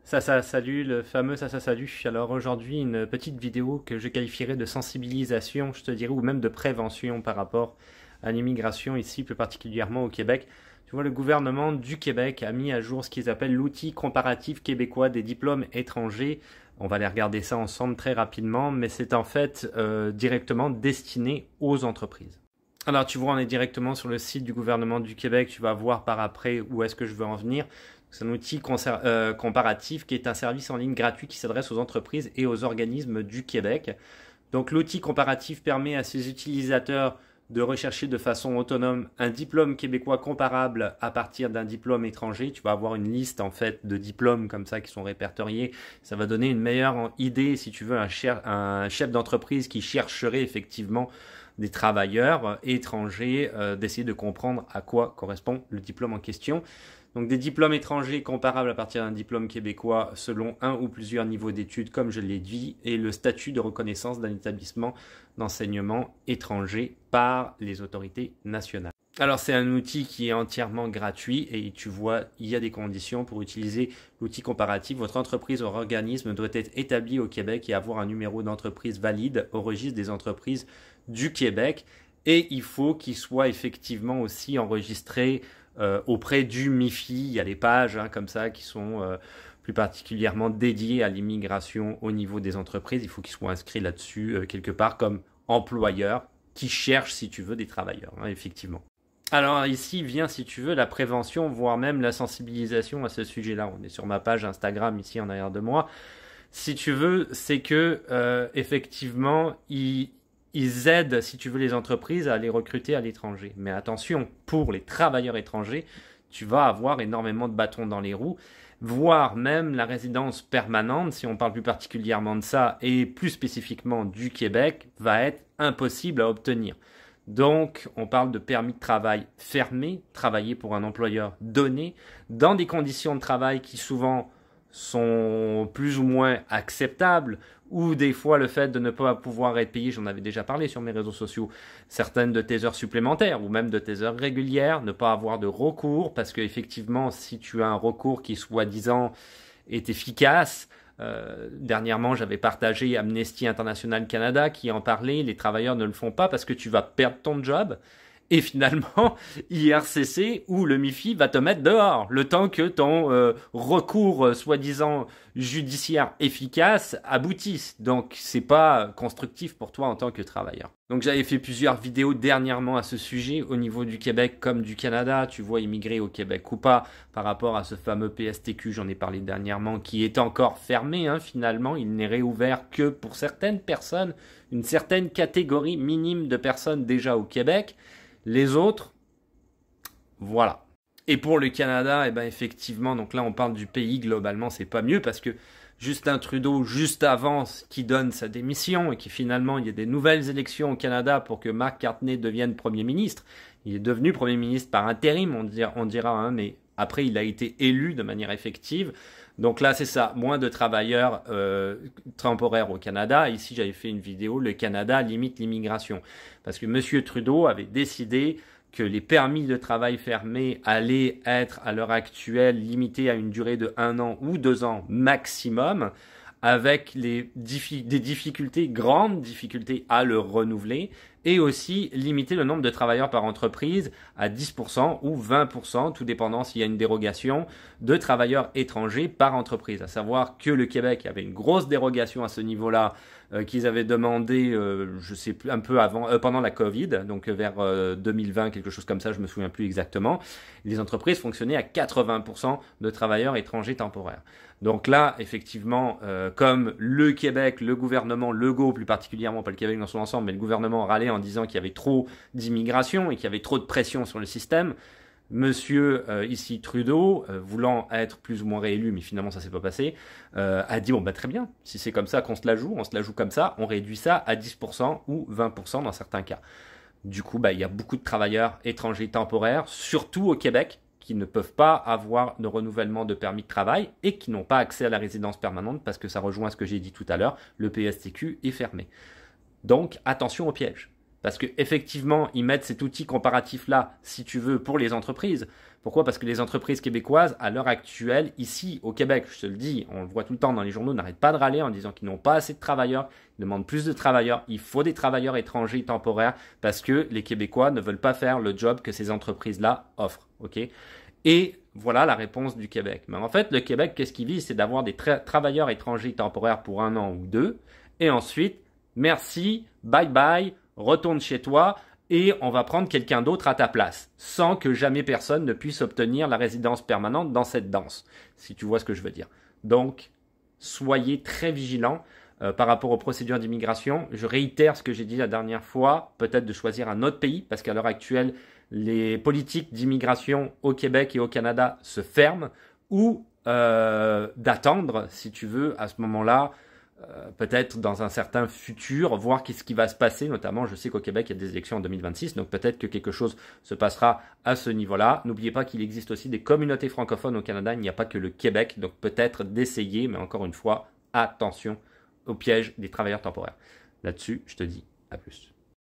Salut, le fameux salut. Alors aujourd'hui, une petite vidéo que je qualifierais de sensibilisation, je te dirais, ou même de prévention par rapport à l'immigration ici, plus particulièrement au Québec. Tu vois, le gouvernement du Québec a mis à jour ce qu'ils appellent l'outil comparatif québécois des diplômes étrangers. On va aller regarder ça ensemble très rapidement, mais c'est en fait directement destiné aux entreprises. Alors tu vois, on est directement sur le site du gouvernement du Québec, tu vas voir par après où est-ce que je veux en venir. C'est un outil comparatif qui est un service en ligne gratuit qui s'adresse aux entreprises et aux organismes du Québec. Donc l'outil comparatif permet à ses utilisateurs de rechercher de façon autonome un diplôme québécois comparable à partir d'un diplôme étranger. Tu vas avoir une liste en fait de diplômes comme ça qui sont répertoriés. Ça va donner une meilleure idée, si tu veux, un chef d'entreprise qui chercherait effectivement des travailleurs étrangers, d'essayer de comprendre à quoi correspond le diplôme en question. Donc des diplômes étrangers comparables à partir d'un diplôme québécois selon un ou plusieurs niveaux d'études, comme je l'ai dit, et le statut de reconnaissance d'un établissement d'enseignement étranger par les autorités nationales. Alors c'est un outil qui est entièrement gratuit et tu vois, il y a des conditions pour utiliser l'outil comparatif. Votre entreprise ou organisme doit être établi au Québec et avoir un numéro d'entreprise valide au registre des entreprises du Québec. Et il faut qu'il soit effectivement aussi enregistré auprès du MIFI. Il y a des pages comme ça qui sont plus particulièrement dédiées à l'immigration au niveau des entreprises. Il faut qu'il soit inscrit là-dessus quelque part comme employeur qui cherche, si tu veux, des travailleurs, effectivement. Alors ici vient, si tu veux, la prévention, voire même la sensibilisation à ce sujet-là. On est sur ma page Instagram ici en arrière de moi. Si tu veux, c'est que effectivement, ils aident, si tu veux, les entreprises à les recruter à l'étranger. Mais attention, pour les travailleurs étrangers, tu vas avoir énormément de bâtons dans les roues, voire même la résidence permanente, si on parle plus particulièrement de ça, et plus spécifiquement du Québec, va être impossible à obtenir. Donc, on parle de permis de travail fermé, travailler pour un employeur donné, dans des conditions de travail qui souvent sont plus ou moins acceptables, ou des fois le fait de ne pas pouvoir être payé, j'en avais déjà parlé sur mes réseaux sociaux, certaines de tes heures supplémentaires ou même de tes heures régulières, ne pas avoir de recours, parce que effectivement, si tu as un recours qui soi-disant est efficace, dernièrement, j'avais partagé Amnesty International Canada qui en parlait. Les travailleurs ne le font pas parce que tu vas perdre ton job. Et finalement, IRCC ou le MIFI va te mettre dehors le temps que ton recours soi-disant judiciaire efficace aboutisse. Donc, c'est pas constructif pour toi en tant que travailleur. Donc, j'avais fait plusieurs vidéos dernièrement à ce sujet au niveau du Québec comme du Canada. Tu vois, immigrer au Québec ou pas par rapport à ce fameux PSTQ, j'en ai parlé dernièrement, qui est encore fermé finalement. Il n'est réouvert que pour certaines personnes, une certaine catégorie minime de personnes déjà au Québec. Les autres, voilà. Et pour le Canada, effectivement, donc là on parle du pays globalement, c'est pas mieux parce que Justin Trudeau, juste avant qui donne sa démission et qui finalement il y a des nouvelles élections au Canada pour que Mark Carney devienne Premier ministre. Il est devenu Premier ministre par intérim, on dira, mais après il a été élu de manière effective. Donc là c'est ça, moins de travailleurs temporaires au Canada. Ici j'avais fait une vidéo, le Canada limite l'immigration. Parce que M. Trudeau avait décidé que les permis de travail fermés allaient être à l'heure actuelle limités à une durée de 1 an ou 2 ans maximum, avec des difficultés, grandes difficultés à le renouveler, et aussi limiter le nombre de travailleurs par entreprise à 10% ou 20%, tout dépendant s'il y a une dérogation, de travailleurs étrangers par entreprise. À savoir que le Québec avait une grosse dérogation à ce niveau-là, qu'ils avaient demandé, je sais plus, un peu avant, pendant la Covid, donc vers 2020, quelque chose comme ça, je me souviens plus exactement. Les entreprises fonctionnaient à 80% de travailleurs étrangers temporaires. Donc là, effectivement, comme le Québec, le gouvernement, Legault plus particulièrement, pas le Québec dans son ensemble, mais le gouvernement râlait en disant qu'il y avait trop d'immigration et qu'il y avait trop de pression sur le système, Monsieur ici Trudeau, voulant être plus ou moins réélu, mais finalement ça s'est pas passé, a dit très bien, si c'est comme ça qu'on se la joue, on se la joue comme ça, on réduit ça à 10% ou 20% dans certains cas. Du coup, il y a beaucoup de travailleurs étrangers temporaires, surtout au Québec, qui ne peuvent pas avoir de renouvellement de permis de travail et qui n'ont pas accès à la résidence permanente parce que ça rejoint ce que j'ai dit tout à l'heure, le PSTQ est fermé. Donc attention au piège. Parce qu'effectivement, ils mettent cet outil comparatif-là, si tu veux, pour les entreprises. Pourquoi? Parce que les entreprises québécoises, à l'heure actuelle, ici au Québec, je te le dis, on le voit tout le temps dans les journaux, n'arrêtent pas de râler en disant qu'ils n'ont pas assez de travailleurs, ils demandent plus de travailleurs, il faut des travailleurs étrangers temporaires parce que les Québécois ne veulent pas faire le job que ces entreprises-là offrent. Okay? Et voilà la réponse du Québec. Mais en fait, le Québec, qu'est-ce qu'il vise? C'est d'avoir des travailleurs étrangers temporaires pour 1 an ou 2. Et ensuite, merci, bye bye, retourne chez toi et on va prendre quelqu'un d'autre à ta place, sans que jamais personne ne puisse obtenir la résidence permanente dans cette danse, si tu vois ce que je veux dire. Donc, soyez très vigilants par rapport aux procédures d'immigration. Je réitère ce que j'ai dit la dernière fois, peut-être de choisir un autre pays, parce qu'à l'heure actuelle, les politiques d'immigration au Québec et au Canada se ferment, ou d'attendre, si tu veux, à ce moment-là, peut-être dans un certain futur, voir qu'est-ce qui va se passer, notamment je sais qu'au Québec il y a des élections en 2026, donc peut-être que quelque chose se passera à ce niveau-là. N'oubliez pas qu'il existe aussi des communautés francophones au Canada, il n'y a pas que le Québec, donc peut-être d'essayer, mais encore une fois, attention au piège des travailleurs temporaires. Là-dessus, je te dis à plus.